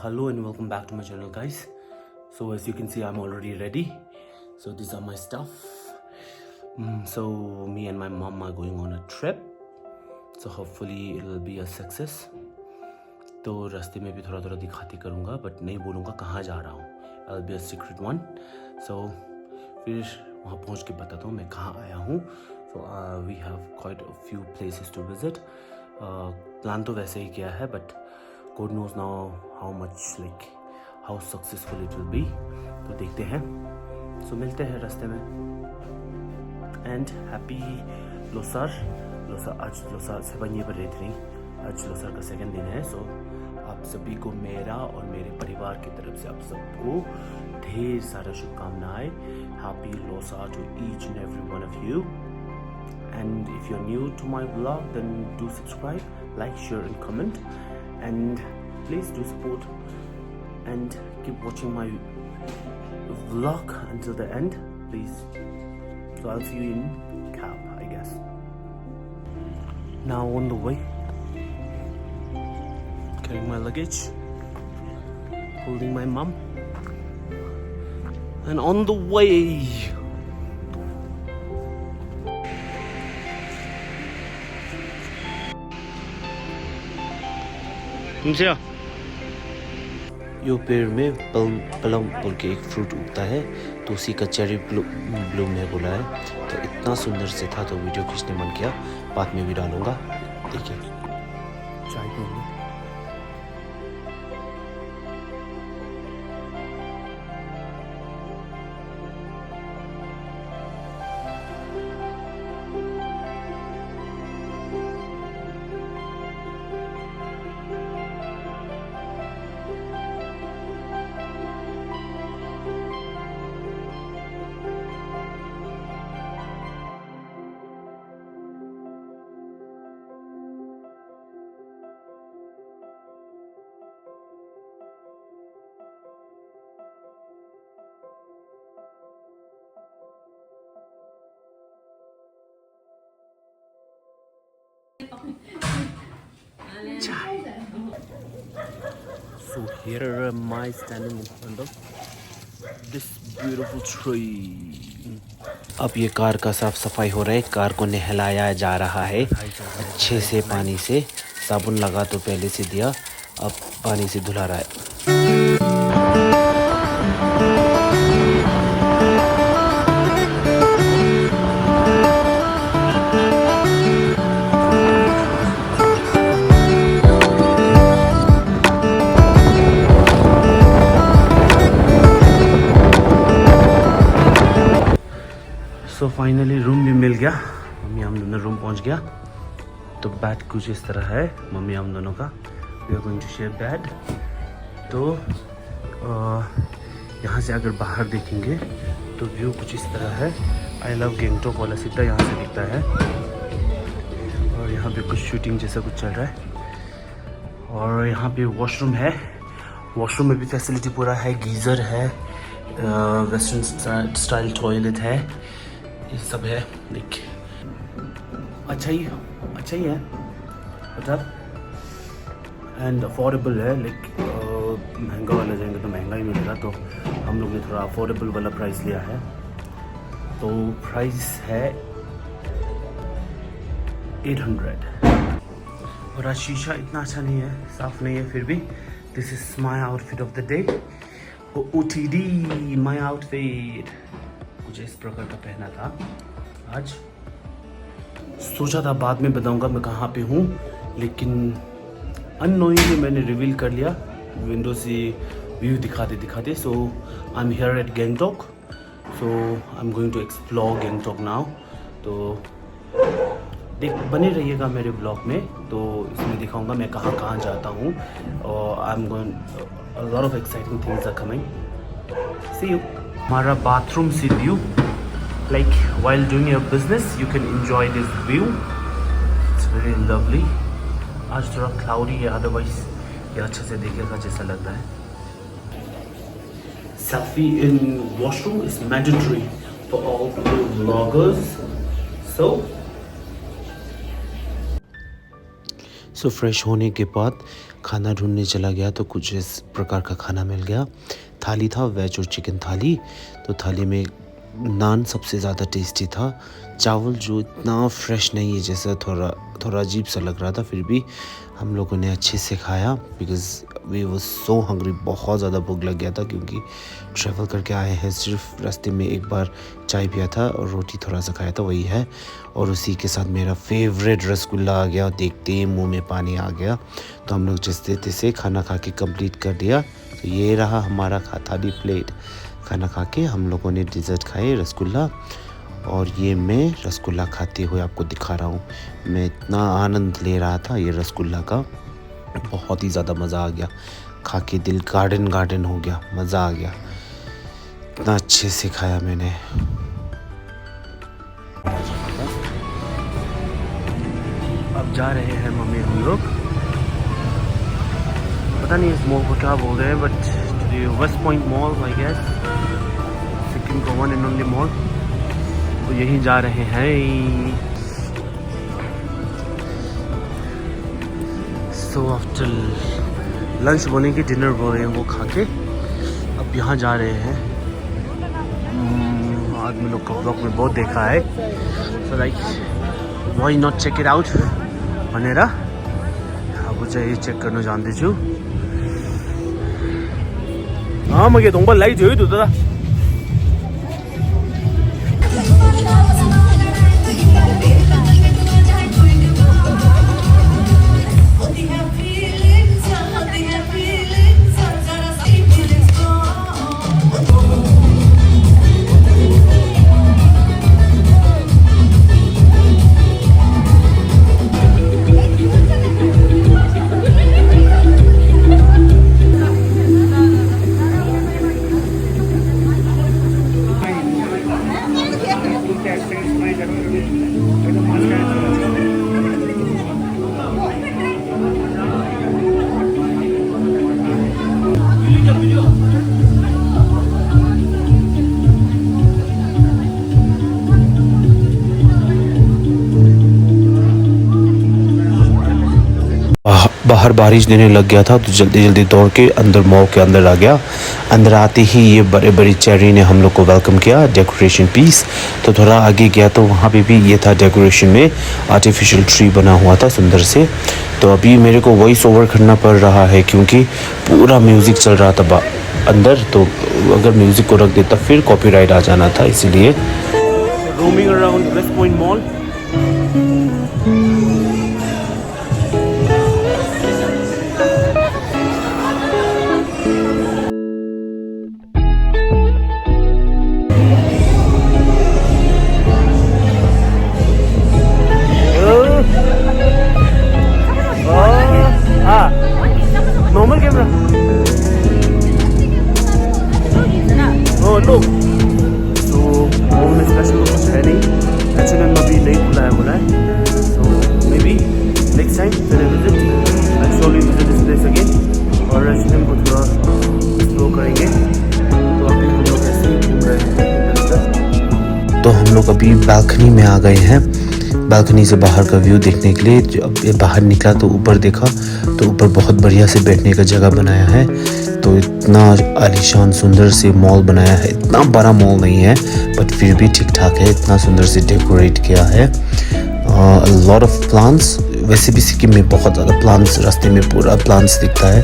Hello and welcome back to my channel, guys. So as you can see, I'm already ready. So these are my stuff. So me and my mom are going on a trip. So hopefully it'll be a success. तो रास्ते में भी थोड़ा थोड़ा दिखाती करूँगा, but नहीं बोलूँगा कहाँ जा रहा हूँ. I'll be a secret one. So फिर वहाँ पहुँच के बताता हूँ मैं कहाँ आया हूँ. So we have quite a few places to visit. Plan तो वैसे ही किया है, but God knows now how successful it will be. तो देखते हैं. So मिलते हैं रास्ते में. And happy Losar. आज लोसार से बनिए पर रहती नहीं. आज लोसार का सेकंड दिन है. So आप सभी को मेरा और मेरे परिवार की तरफ से आप सबको ढेर सारा शुभकामनाएं. Happy Losar to each and every one of you. And if you're new to my vlog, then do subscribe, like, share and comment. And please do support and keep watching my vlog until the end, please. So I'll see you in cab, I guess. Now on the way, carrying my luggage, holding my mom, and on the way. यो पेड़ में पलम बोल के एक fruit उगता है, तो उसी का चेरी ब्लूम है बोला है. तो इतना सुंदर से था तो वीडियो खींचने मन किया. बाद में भी डालूंगा. देखिए चाय पीएंगे. So here am I standing in front of this beautiful tree. अब ये कार का साफ सफाई हो रहा है. कार को नहलाया जा रहा है अच्छे से पानी से. साबुन लगा तो पहले से दिया, अब पानी से धुला रहा है. सो फाइनली रूम भी मिल गया. मम्मी हम दोनों रूम पहुंच गया. तो बेड कुछ इस तरह है मम्मी हम दोनों का. We are going to share bed. तो यहाँ से अगर बाहर देखेंगे तो व्यू कुछ इस तरह है. आई लव गैंगटॉक वाला सीधा यहाँ से दिखता है. और यहाँ पे कुछ शूटिंग जैसा कुछ चल रहा है. और यहाँ पे वॉशरूम है. वॉशरूम में भी फैसिलिटी पूरा है. गीज़र है, वेस्टर्न स्टाइल टॉयलेट है, ये सब है. देखिए अच्छा ही है. मतलब एंड अफोर्डेबल है. महंगा वाला जाएंगे तो महंगा ही मिलेगा. तो हम लोग ने थोड़ा अफोर्डेबल वाला प्राइस लिया है. तो प्राइस है 800. और आज शीशा इतना अच्छा नहीं है, साफ नहीं है. फिर भी this is my outfit of the day. OOTD my outfit कुछ इस प्रकार का पहना था आज. सोचा था बाद में बताऊंगा मैं कहाँ पे हूँ, लेकिन अननोइंगली मैंने रिवील कर लिया विंडो से व्यू दिखाते. So I am here at Gangtok. So I am going to explore Gangtok now. तो बने रहिएगा मेरे ब्लॉग में. तो इसमें दिखाऊंगा मैं कहाँ जाता हूँ. और आई am going a lot of exciting things are coming. See you. हमारा बाथरूम से view, like while doing your business you can enjoy this view. It's very lovely. आज थोड़ा cloudy है, otherwise ये अच्छे से देखेगा जैसा लग रहा है. Selfie in washroom is mandatory for all the vloggers. So so fresh होने के बाद खाना ढूंढने चला गया तो कुछ इस प्रकार का खाना मिल गया। थाली था वेज और चिकन थाली। तो थाली में नान सबसे ज़्यादा टेस्टी था। चावल जो इतना फ्रेश नहीं है, जैसे थोड़ा अजीब सा लग रहा था, फिर भी हम लोगों ने अच्छे से खाया because we was so hungry. बहुत ज़्यादा भूख लग गया था क्योंकि ट्रैवल करके आए हैं। सिर्फ रास्ते में एक बार चाय पिया था और रोटी थोड़ा सा खाया था, वही है। और उसी के साथ मेरा फेवरेट रसगुल्ला आ गया। देखते ही मुंह में पानी आ गया। तो हम लोग जैसे तैसे खाना खा के कंप्लीट कर दिया। तो ये रहा हमारा थाली प्लेट। खाना खा के हम लोगों ने डिज़र्ट खाए, रसगुल्ला। और ये मैं रसगुल्ला खाते हुए आपको दिखा रहा हूँ। मैं इतना आनंद ले रहा था ये रसगुल्ला का, बहुत ही ज़्यादा मज़ा आ गया। खा के दिल गार्डन हो गया, मज़ा आ गया। इतना अच्छे से खाया मैंने। अब जा रहे हैं मम्मी हम लोग, पता नहीं इस मॉल को क्या बोल रहे हैं, but West Point mall I guess, Sikkim का वन एंड ओनली मॉल। तो यहीं जा रहे हैं। सो आफ्टर लंच बोले कि डिनर बोले, वो खा के अब यहाँ जा रहे हैं। आदमी लोग को ब्लॉग में बहुत देखा है। So like why not check it out भनेर अब चाहिँ चेक गर्न जाँदैछु। मैले धोङ्बा लगाइदियो है त। बाहर बारिश देने लग गया था तो जल्दी जल्दी दौड़ के अंदर मॉल के अंदर आ गया। अंदर आते ही ये बड़े बड़े चेरी ने हम लोग को वेलकम किया, डेकोरेशन पीस। तो थोड़ा आगे गया तो वहाँ पे भी ये था डेकोरेशन में आर्टिफिशियल ट्री बना हुआ था सुंदर से। तो अभी मेरे को वॉइस ओवर करना पड़ रहा है क्योंकि पूरा म्यूज़िक चल रहा था अंदर। तो अगर म्यूज़िक को रख देता फिर कॉपीराइट आ जाना था, इसीलिए। Roaming around West Point mall. Normal camera. लो तो मॉल में स्पेशल कुछ है नहीं, H&M अभी नहीं खुला है। So maybe next time when I visit I show you this place again. और H&M को थोड़ा एक्सप्लोर करेंगे। तो अभी हम लोग ऐसे ही घूम रहे हैं। तो हम लोग अभी बालकनी में आ गए हैं। बालकनी से बाहर का व्यू देखने के लिए जब बाहर निकला तो ऊपर देखा तो ऊपर बहुत बढ़िया से बैठने का जगह बनाया है। तो इतना आलीशान सुंदर से मॉल बनाया है। इतना बड़ा मॉल नहीं है बट फिर भी ठीक ठाक है। इतना सुंदर से डेकोरेट किया है। Lot of plants. वैसे भी सिक्किम में बहुत ज़्यादा प्लांट्स, रास्ते में पूरा प्लांट्स दिखता है।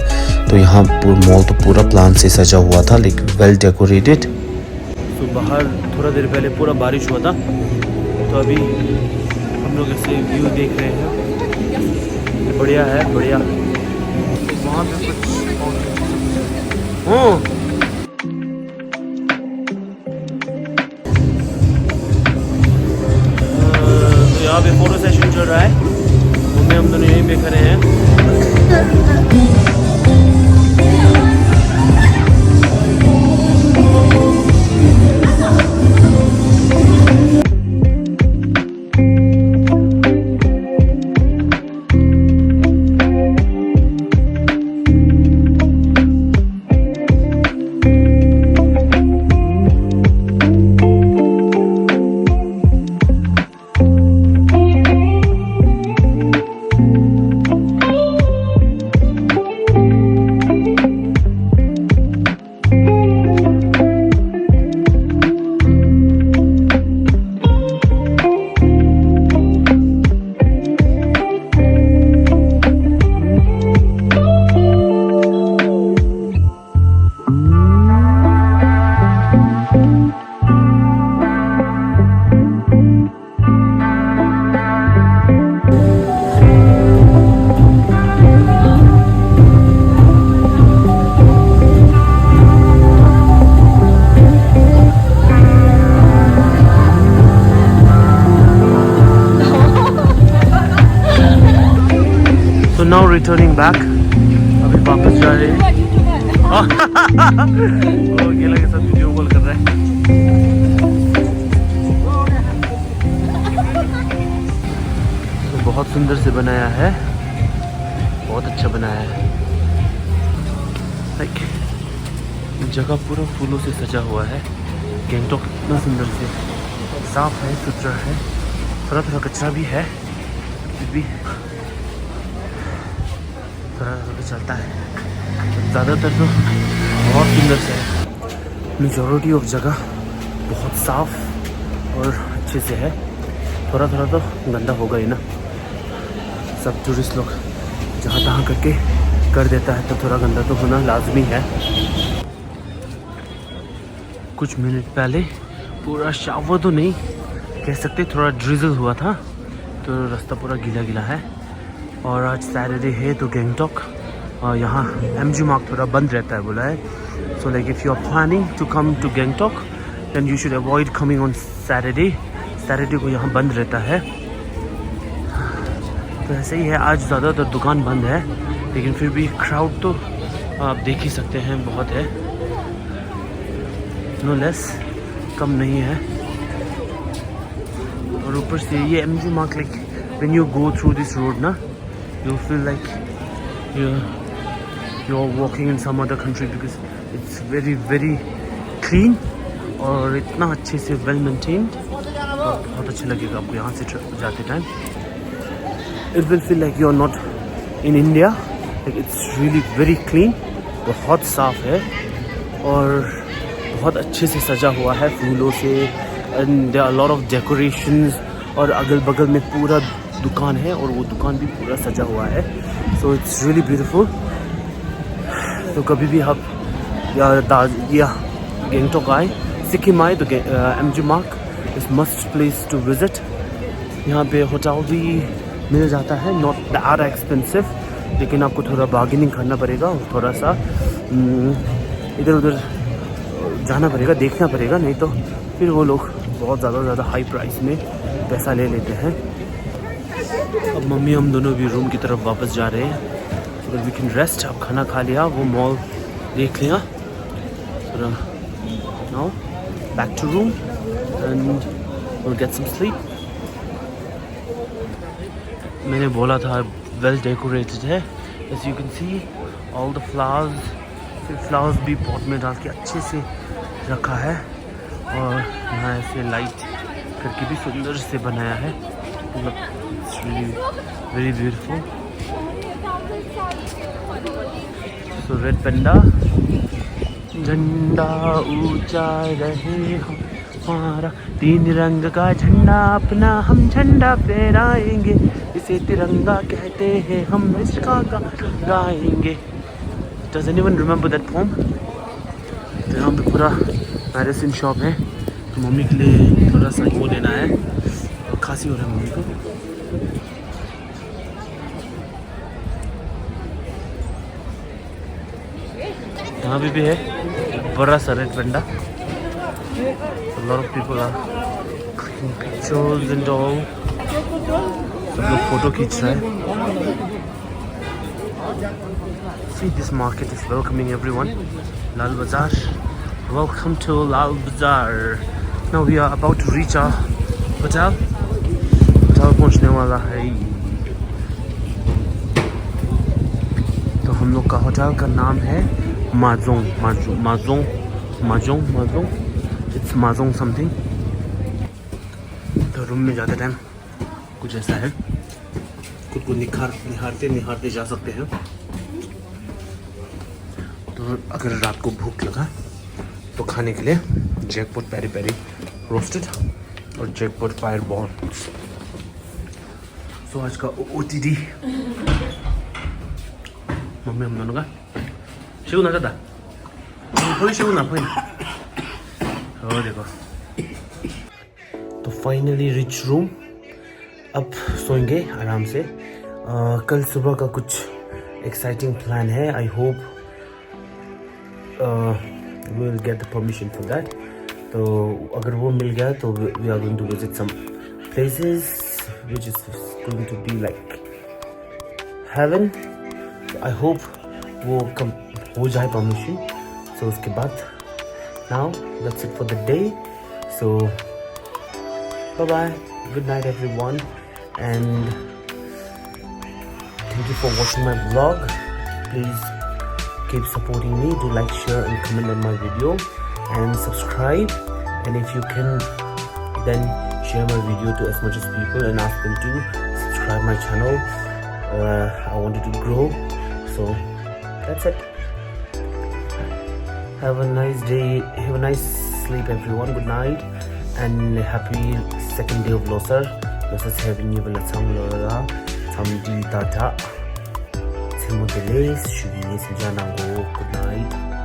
तो यहाँ मॉल तो पूरा प्लांट से सजा हुआ था, लेकिन वेल डेकोरेटेड। तो बाहर थोड़ा देर पहले पूरा बारिश हुआ था, तो अभी हम लोग ऐसे व्यू देख रहे हैं। बढ़िया है, बढ़िया। वहाँ पे कुछ तो यहाँ पे फोटो सेशन चल रहा है। मम्मी हम दोनों यहीं पे खड़े हैं। So now returning back. अभी वापस जा रहे हैं। वो अकेला के साथ वीडियो कॉल कर रहा है। तो बहुत सुंदर से बनाया है, बहुत अच्छा बनाया है। लाइक जगह पूरा फूलों से सजा हुआ है। गैंगटॉक इतना सुंदर से साफ है, सुथरा है, थोड़ा थोड़ा कचरा भी है, फिर भी थोड़ा थोड़ा चलता है। ज़्यादातर तो बहुत सुंदर से है। मेजॉरिटी ऑफ जगह बहुत साफ और अच्छे से है। थोड़ा थोड़ा तो गंदा होगा ही ना, सब टूरिस्ट लोग जहाँ तहाँ करके कर देता है, तो थोड़ा गंदा तो होना लाजमी है। कुछ मिनट पहले पूरा शावर तो नहीं कह सकते, थोड़ा ड्रिजल हुआ था, तो रास्ता पूरा गीला गीला है। और आज सैटरडे है तो गैंगटॉक और यहाँ MG मार्ग थोड़ा बंद रहता है बोला है। So like if you are planning to come to Gangtok then you should avoid coming on Saturday. Saturday को यहाँ बंद रहता है। तो ऐसे ही है, आज ज़्यादातर दुकान बंद है, लेकिन फिर भी क्राउड तो आप देख ही सकते हैं, बहुत है, नो लेस, कम नहीं है। और ऊपर से ये MG Marg like when you go through this road ना, you feel like you are walking in some other country because it's very very clean और इतना अच्छे से वेल मेंटेन्ड। बहुत अच्छा लगेगा आपको यहाँ से जाते time. It will feel like you are not in India, like it's really very clean, बहुत साफ है और बहुत अच्छे से सजा हुआ है फूलों से। And there are lot of decorations और अगल बगल में पूरा दुकान है और वो दुकान भी पूरा सजा हुआ है। So it's really beautiful. तो कभी भी आप या गैंगटॉक आए, सिक्किम आए तो MG Marg is must place to visit. यहाँ पे होटल भी मिल जाता है, नॉट दैट एक्सपेंसिव, लेकिन आपको थोड़ा बार्गेनिंग करना पड़ेगा और थोड़ा सा इधर उधर जाना पड़ेगा, देखना पड़ेगा, नहीं तो फिर वो लोग बहुत ज़्यादा हाई प्राइस में पैसा ले लेते हैं। अब मम्मी हम दोनों भी रूम की तरफ वापस जा रहे हैं, so वी कैन रेस्ट। अब खाना खा लिया, वो मॉल देख लिया, now back to room and will get some sleep. मैंने बोला था वेल डेकोरेटेड है, as you can see all the flowers, फिर फ्लावर्स भी पॉट में डाल के अच्छे से रखा है और यहाँ ऐसे लाइट करके भी सुंदर से बनाया है, मतलब वेरी ब्यूटीफुल। सो रेड पेंडा, झंडा ऊंचा रहे हमारा, तीन रंग का झंडा अपना हम झंडा फहराएंगे, इसे तिरंगा कहते हैं, हम इसका गाएंगे। Does anyone remember that poem? तो यहाँ पे पूरा मेडिसिन शॉप है, तो मम्मी के लिए थोड़ा सा वो लेना है, और खांसी हो रहा है मम्मी को। यहाँ भी है बड़ा सा red पेंडा। A lot of people are clicking pictures and all. सब लोग फोटो खींच रहे हैं। See, this market is welcoming everyone. Lal Bazaar. Welcome to Lal Bazaar. Now we are about to reach our hotel. Hotel पहुंचने वाला है। तो हम लोग का होटल का नाम है माजोंग। It's Majong something. तो रूम में जाते टाइम कुछ ऐसा है, खुद को निहारते जा सकते हैं। तो अगर रात को भूख लगा तो खाने के लिए जैकपॉट पेरी पेरी रोस्टेड और जैकपॉट फायर बॉल्स। तो आज का OTD मम्मी हम दोनों का शेव ना करता थोड़ी शेव ना देखो। तो फाइनली रिच रूम, अब सोएंगे आराम से। कल सुबह का कुछ एक्साइटिंग प्लान है। I hope we will get the permission for that. तो अगर वो मिल गया तो we are going to visit some places which is going to be like heaven. I hope वो कम हो जाए permission. So उसके बाद now that's it for the day. So bye bye, good night everyone, and thank you for watching my vlog. Please keep supporting me. Do like, share and comment on my video and subscribe, and if you can then share my video to as much as people and ask them to subscribe my channel. I wanted to grow, so that's it. Have a nice day, have a nice sleep everyone. Good night and happy second day of Losar. Losar having you will Lora Samdi Tata Simodeles Shubini Sinjanango. Good night.